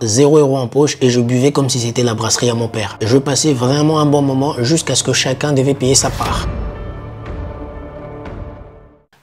0 € en poche et je buvais comme si c'était la brasserie à mon père. Je passais vraiment un bon moment jusqu'à ce que chacun devait payer sa part.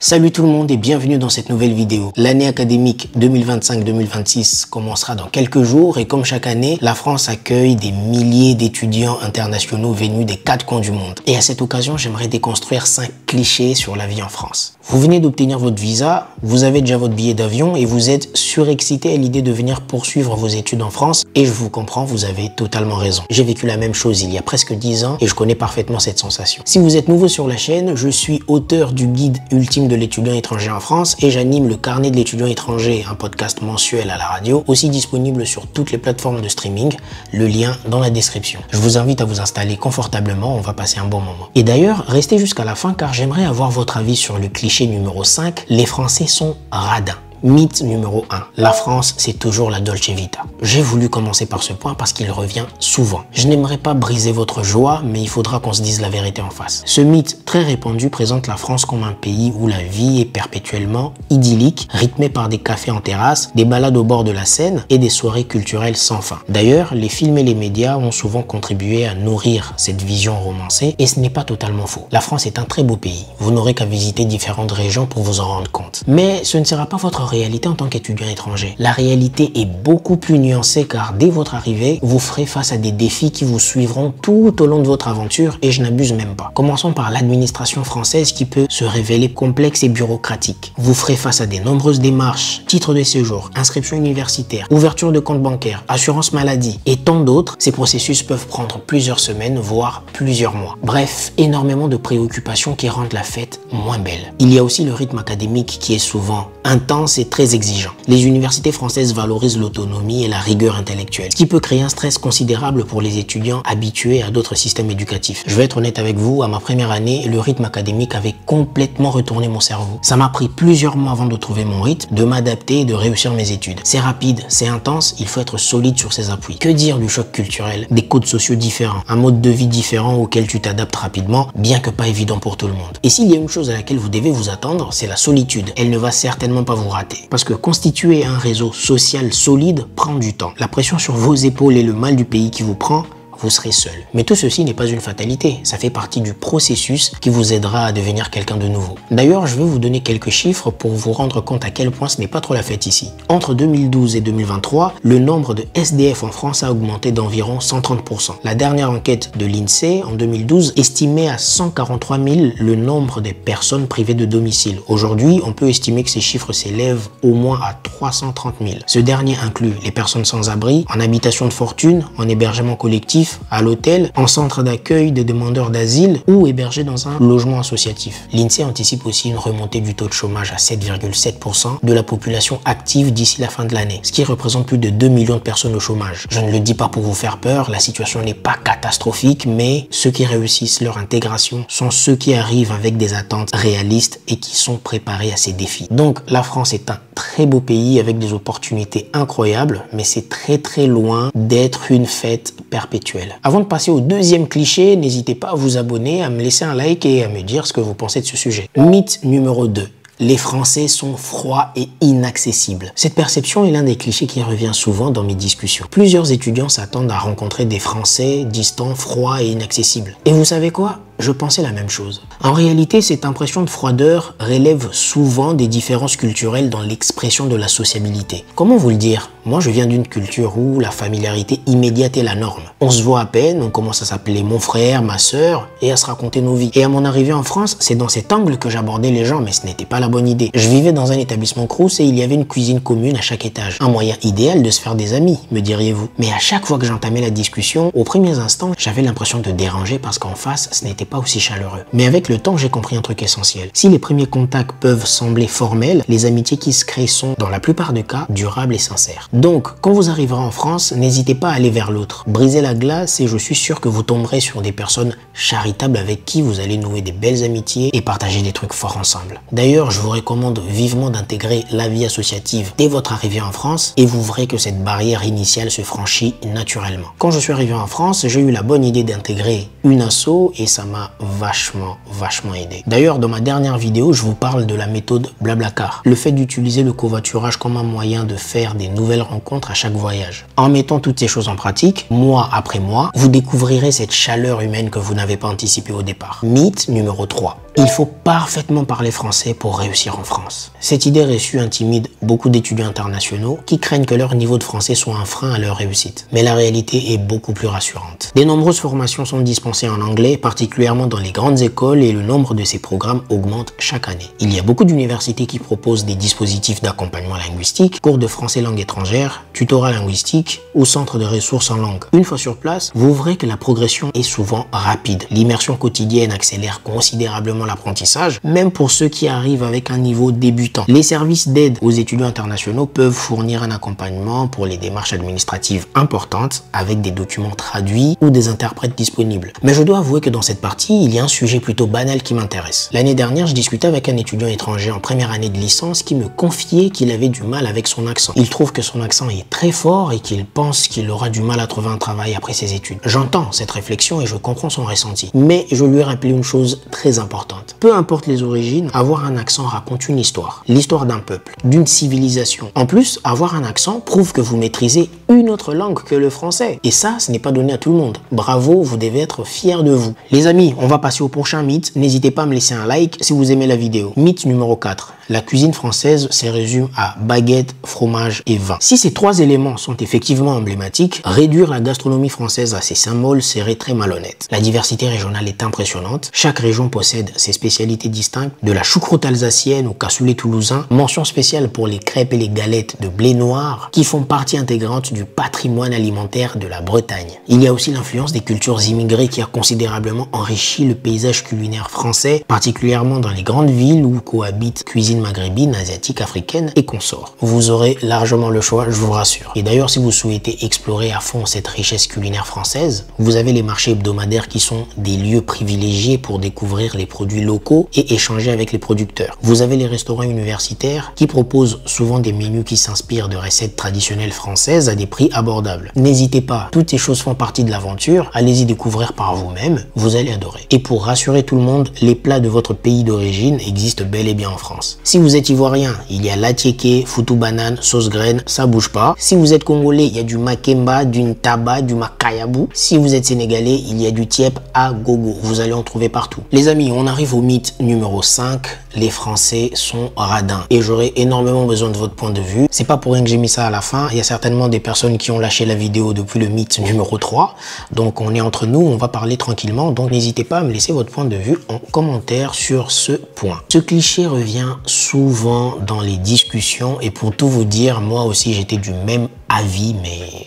Salut tout le monde et bienvenue dans cette nouvelle vidéo. L'année académique 2025-2026 commencera dans quelques jours et comme chaque année, la France accueille des milliers d'étudiants internationaux venus des 4 coins du monde. Et à cette occasion, j'aimerais déconstruire 5 clichés sur la vie en France. Vous venez d'obtenir votre visa, vous avez déjà votre billet d'avion et vous êtes surexcité à l'idée de venir poursuivre vos études en France et je vous comprends, vous avez totalement raison. J'ai vécu la même chose il y a presque 10 ans et je connais parfaitement cette sensation. Si vous êtes nouveau sur la chaîne, je suis auteur du guide ultime de l'étudiant étranger en France et j'anime le carnet de l'étudiant étranger, un podcast mensuel à la radio, aussi disponible sur toutes les plateformes de streaming, le lien dans la description. Je vous invite à vous installer confortablement, on va passer un bon moment. Et d'ailleurs, restez jusqu'à la fin car j'aimerais avoir votre avis sur le cliché numéro 5, les Français sont radins. Mythe numéro 1. La France, c'est toujours la Dolce Vita. J'ai voulu commencer par ce point parce qu'il revient souvent. Je n'aimerais pas briser votre joie, mais il faudra qu'on se dise la vérité en face. Ce mythe très répandu présente la France comme un pays où la vie est perpétuellement idyllique, rythmée par des cafés en terrasse, des balades au bord de la Seine et des soirées culturelles sans fin. D'ailleurs, les films et les médias ont souvent contribué à nourrir cette vision romancée et ce n'est pas totalement faux. La France est un très beau pays. Vous n'aurez qu'à visiter différentes régions pour vous en rendre compte. Mais ce ne sera pas votre réalité en tant qu'étudiant étranger. La réalité est beaucoup plus nuancée car dès votre arrivée, vous ferez face à des défis qui vous suivront tout au long de votre aventure et je n'abuse même pas. Commençons par l'administration française qui peut se révéler complexe et bureaucratique. Vous ferez face à des nombreuses démarches, titres de séjour, inscription universitaire, ouverture de compte bancaire, assurance maladie et tant d'autres. Ces processus peuvent prendre plusieurs semaines, voire plusieurs mois. Bref, énormément de préoccupations qui rendent la fête moins belle. Il y a aussi le rythme académique qui est souvent intense et très exigeant. Les universités françaises valorisent l'autonomie et la rigueur intellectuelle, ce qui peut créer un stress considérable pour les étudiants habitués à d'autres systèmes éducatifs. Je vais être honnête avec vous, à ma première année, le rythme académique avait complètement retourné mon cerveau. Ça m'a pris plusieurs mois avant de trouver mon rythme, de m'adapter et de réussir mes études. C'est rapide, c'est intense, il faut être solide sur ses appuis. Que dire du choc culturel, des codes sociaux différents, un mode de vie différent auquel tu t'adaptes rapidement, bien que pas évident pour tout le monde. Et s'il y a une chose à laquelle vous devez vous attendre, c'est la solitude. Elle ne va certainement pas vous rater. Parce que constituer un réseau social solide prend du temps. La pression sur vos épaules et le mal du pays qui vous prend, vous serez seul. Mais tout ceci n'est pas une fatalité, ça fait partie du processus qui vous aidera à devenir quelqu'un de nouveau. D'ailleurs, je vais vous donner quelques chiffres pour vous rendre compte à quel point ce n'est pas trop la fête ici. Entre 2012 et 2023, le nombre de SDF en France a augmenté d'environ 130%. La dernière enquête de l'INSEE en 2012 estimait à 143 000 le nombre de personnes privées de domicile. Aujourd'hui, on peut estimer que ces chiffres s'élèvent au moins à 330 000. Ce dernier inclut les personnes sans abri, en habitation de fortune, en hébergement collectif, à l'hôtel, en centre d'accueil de demandeurs d'asile ou hébergés dans un logement associatif. L'INSEE anticipe aussi une remontée du taux de chômage à 7,7% de la population active d'ici la fin de l'année, ce qui représente plus de 2 millions de personnes au chômage. Je ne le dis pas pour vous faire peur, la situation n'est pas catastrophique, mais ceux qui réussissent leur intégration sont ceux qui arrivent avec des attentes réalistes et qui sont préparés à ces défis. Donc la France est un très beau pays avec des opportunités incroyables, mais c'est très loin d'être une fête perpétuelle. Avant de passer au deuxième cliché, n'hésitez pas à vous abonner, à me laisser un like et à me dire ce que vous pensez de ce sujet. Mythe numéro 2. Les Français sont froids et inaccessibles. Cette perception est l'un des clichés qui revient souvent dans mes discussions. Plusieurs étudiants s'attendent à rencontrer des Français distants, froids et inaccessibles. Et vous savez quoi ? Je pensais la même chose. En réalité, cette impression de froideur relève souvent des différences culturelles dans l'expression de la sociabilité. Comment vous le dire? Moi, je viens d'une culture où la familiarité immédiate est la norme. On se voit à peine, on commence à s'appeler mon frère, ma sœur et à se raconter nos vies. Et à mon arrivée en France, c'est dans cet angle que j'abordais les gens, mais ce n'était pas la bonne idée. Je vivais dans un établissement Crous et il y avait une cuisine commune à chaque étage. Un moyen idéal de se faire des amis, me diriez-vous. Mais à chaque fois que j'entamais la discussion, aux premiers instants, j'avais l'impression de déranger parce qu'en face, ce n'était pas aussi chaleureux. Mais avec le temps, j'ai compris un truc essentiel. Si les premiers contacts peuvent sembler formels, les amitiés qui se créent sont, dans la plupart des cas, durables et sincères. Donc, quand vous arriverez en France, n'hésitez pas à aller vers l'autre. Brisez la glace et je suis sûr que vous tomberez sur des personnes charitables avec qui vous allez nouer des belles amitiés et partager des trucs forts ensemble. D'ailleurs, je vous recommande vivement d'intégrer la vie associative dès votre arrivée en France et vous verrez que cette barrière initiale se franchit naturellement. Quand je suis arrivé en France, j'ai eu la bonne idée d'intégrer une asso et ça m'a vachement aidé. D'ailleurs, dans ma dernière vidéo, je vous parle de la méthode Blablacar. Le fait d'utiliser le covoiturage comme un moyen de faire des nouvelles nouvelles rencontres à chaque voyage. En mettant toutes ces choses en pratique, mois après mois, vous découvrirez cette chaleur humaine que vous n'avez pas anticipée au départ. Mythe numéro 3. Il faut parfaitement parler français pour réussir en France. Cette idée reçue intimide beaucoup d'étudiants internationaux qui craignent que leur niveau de français soit un frein à leur réussite. Mais la réalité est beaucoup plus rassurante. De nombreuses formations sont dispensées en anglais, particulièrement dans les grandes écoles, et le nombre de ces programmes augmente chaque année. Il y a beaucoup d'universités qui proposent des dispositifs d'accompagnement linguistique, cours de français langue étrangère, tutorat linguistique ou centre de ressources en langue. Une fois sur place, vous verrez que la progression est souvent rapide. L'immersion quotidienne accélère considérablement l'apprentissage, même pour ceux qui arrivent avec un niveau débutant. Les services d'aide aux étudiants internationaux peuvent fournir un accompagnement pour les démarches administratives importantes avec des documents traduits ou des interprètes disponibles. Mais je dois avouer que dans cette partie, il y a un sujet plutôt banal qui m'intéresse. L'année dernière, je discutais avec un étudiant étranger en première année de licence qui me confiait qu'il avait du mal avec son accent. Il trouve que son accent est très fort et qu'il pense qu'il aura du mal à trouver un travail après ses études. J'entends cette réflexion et je comprends son ressenti. Mais je lui ai rappelé une chose très importante. Peu importe les origines, avoir un accent raconte une histoire. L'histoire d'un peuple, d'une civilisation. En plus, avoir un accent prouve que vous maîtrisez une autre langue que le français. Et ça, ce n'est pas donné à tout le monde. Bravo, vous devez être fiers de vous. Les amis, on va passer au prochain mythe. N'hésitez pas à me laisser un like si vous aimez la vidéo. Mythe numéro 4. La cuisine française se résume à baguette, fromage et vin. Si ces trois éléments sont effectivement emblématiques, réduire la gastronomie française à ces symboles serait très malhonnête. La diversité régionale est impressionnante. Chaque région possède ses spécialités distinctes, de la choucroute alsacienne au cassoulet toulousain. Mention spéciale pour les crêpes et les galettes de blé noir qui font partie intégrante du patrimoine alimentaire de la Bretagne. Il y a aussi l'influence des cultures immigrées qui a considérablement enrichi le paysage culinaire français, particulièrement dans les grandes villes où cohabitent cuisine maghrébine, asiatique, africaine et consorts. Vous aurez largement le choix, je vous rassure. Et d'ailleurs, si vous souhaitez explorer à fond cette richesse culinaire française, vous avez les marchés hebdomadaires qui sont des lieux privilégiés pour découvrir les produits locaux et échanger avec les producteurs. Vous avez les restaurants universitaires qui proposent souvent des menus qui s'inspirent de recettes traditionnelles françaises à des prix abordables. N'hésitez pas, toutes ces choses font partie de l'aventure, allez-y découvrir par vous-même, vous allez adorer. Et pour rassurer tout le monde, les plats de votre pays d'origine existent bel et bien en France. Si vous êtes ivoirien, il y a l'atiéké, foutou banane, sauce graine, ça bouge pas. Si vous êtes congolais, il y a du makemba, du ntaba, du makayabou. Si vous êtes sénégalais, il y a du tiep à gogo. Vous allez en trouver partout. Les amis, on arrive au mythe numéro 5. Les Français sont radins. Et j'aurai énormément besoin de votre point de vue. C'est pas pour rien que j'ai mis ça à la fin. Il y a certainement des personnes qui ont lâché la vidéo depuis le mythe numéro 3. Donc on est entre nous, on va parler tranquillement. Donc n'hésitez pas à me laisser votre point de vue en commentaire sur ce point. Ce cliché revient souvent dans les discussions et pour tout vous dire, moi aussi j'étais du même avis, mais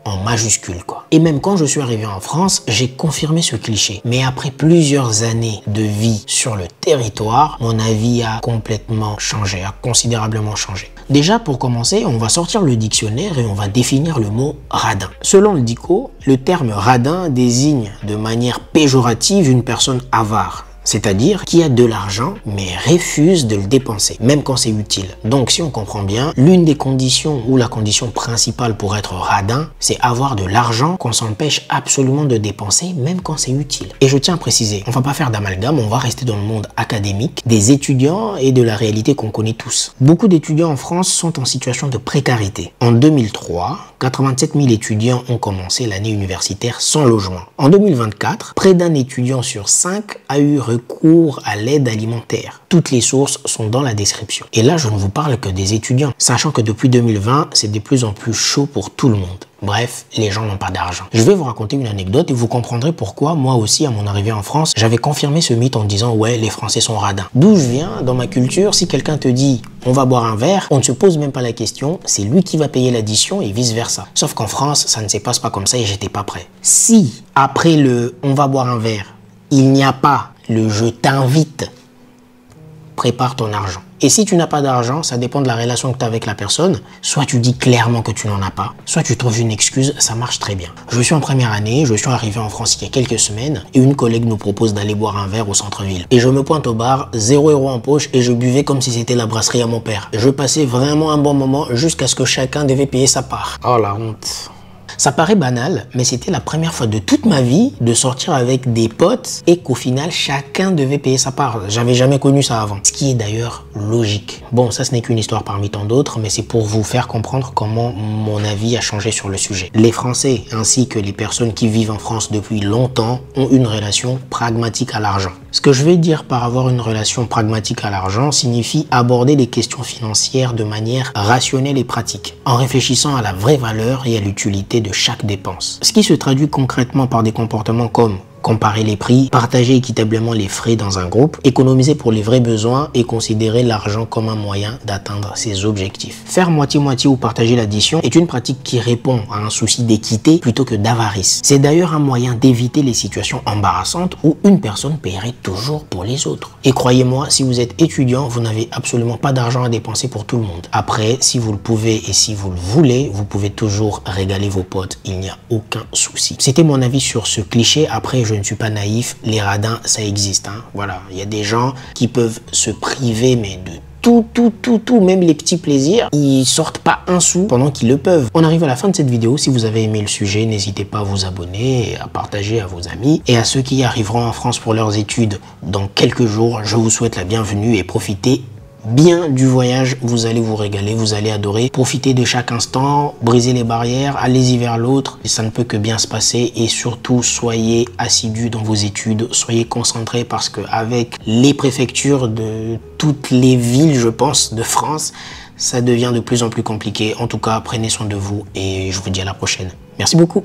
en majuscule quoi. Et même quand je suis arrivé en France, j'ai confirmé ce cliché. Mais après plusieurs années de vie sur le territoire, mon avis a complètement changé, a considérablement changé. Déjà pour commencer, on va sortir le dictionnaire et on va définir le mot radin. Selon le dico, le terme radin désigne de manière péjorative une personne avare. C'est-à-dire qui a de l'argent mais refuse de le dépenser, même quand c'est utile. Donc si on comprend bien, l'une des conditions ou la condition principale pour être radin, c'est avoir de l'argent qu'on s'empêche absolument de dépenser, même quand c'est utile. Et je tiens à préciser, on va pas faire d'amalgame, on va rester dans le monde académique, des étudiants et de la réalité qu'on connaît tous. Beaucoup d'étudiants en France sont en situation de précarité. En 2003, 87 000 étudiants ont commencé l'année universitaire sans logement. En 2024, près d'un étudiant sur 5 a eu recours à l'aide alimentaire. Toutes les sources sont dans la description. Et là, je ne vous parle que des étudiants, sachant que depuis 2020, c'est de plus en plus chaud pour tout le monde. Bref, les gens n'ont pas d'argent. Je vais vous raconter une anecdote et vous comprendrez pourquoi moi aussi, à mon arrivée en France, j'avais confirmé ce mythe en disant « ouais, les Français sont radins ». D'où je viens, dans ma culture, si quelqu'un te dit « on va boire un verre », on ne se pose même pas la question, c'est lui qui va payer l'addition et vice versa. Sauf qu'en France, ça ne se passe pas comme ça et j'étais pas prêt. Si, après le « on va boire un verre », il n'y a pas le « je t'invite », prépare ton argent. Et si tu n'as pas d'argent, ça dépend de la relation que tu as avec la personne. Soit tu dis clairement que tu n'en as pas, soit tu trouves une excuse, ça marche très bien. Je suis en première année, je suis arrivé en France il y a quelques semaines et une collègue nous propose d'aller boire un verre au centre-ville. Et je me pointe au bar, 0 € en poche et je buvais comme si c'était la brasserie à mon père. Je passais vraiment un bon moment jusqu'à ce que chacun devait payer sa part. Oh la honte. Ça paraît banal, mais c'était la première fois de toute ma vie de sortir avec des potes et qu'au final, chacun devait payer sa part. J'avais jamais connu ça avant. Ce qui est d'ailleurs logique. Bon, ça ce n'est qu'une histoire parmi tant d'autres, mais c'est pour vous faire comprendre comment mon avis a changé sur le sujet. Les Français, ainsi que les personnes qui vivent en France depuis longtemps, ont une relation pragmatique à l'argent. Ce que je veux dire par avoir une relation pragmatique à l'argent signifie aborder les questions financières de manière rationnelle et pratique, en réfléchissant à la vraie valeur et à l'utilité de chaque dépense. Ce qui se traduit concrètement par des comportements comme comparer les prix, partager équitablement les frais dans un groupe, économiser pour les vrais besoins et considérer l'argent comme un moyen d'atteindre ses objectifs. Faire moitié-moitié ou partager l'addition est une pratique qui répond à un souci d'équité plutôt que d'avarice. C'est d'ailleurs un moyen d'éviter les situations embarrassantes où une personne paierait toujours pour les autres. Et croyez-moi, si vous êtes étudiant, vous n'avez absolument pas d'argent à dépenser pour tout le monde. Après, si vous le pouvez et si vous le voulez, vous pouvez toujours régaler vos potes, il n'y a aucun souci. C'était mon avis sur ce cliché. Après, je ne suis pas naïf, les radins, ça existe. Hein. Voilà, il y a des gens qui peuvent se priver, mais de tout, même les petits plaisirs, ils sortent pas un sou pendant qu'ils le peuvent. On arrive à la fin de cette vidéo. Si vous avez aimé le sujet, n'hésitez pas à vous abonner et à partager à vos amis. Et à ceux qui arriveront en France pour leurs études dans quelques jours, je vous souhaite la bienvenue et profitez bien du voyage. Vous allez vous régaler, vous allez adorer. Profitez de chaque instant, brisez les barrières, allez-y vers l'autre. Ça ne peut que bien se passer et surtout soyez assidus dans vos études, soyez concentrés parce qu'avec les préfectures de toutes les villes, je pense, de France, ça devient de plus en plus compliqué. En tout cas, prenez soin de vous et je vous dis à la prochaine. Merci beaucoup.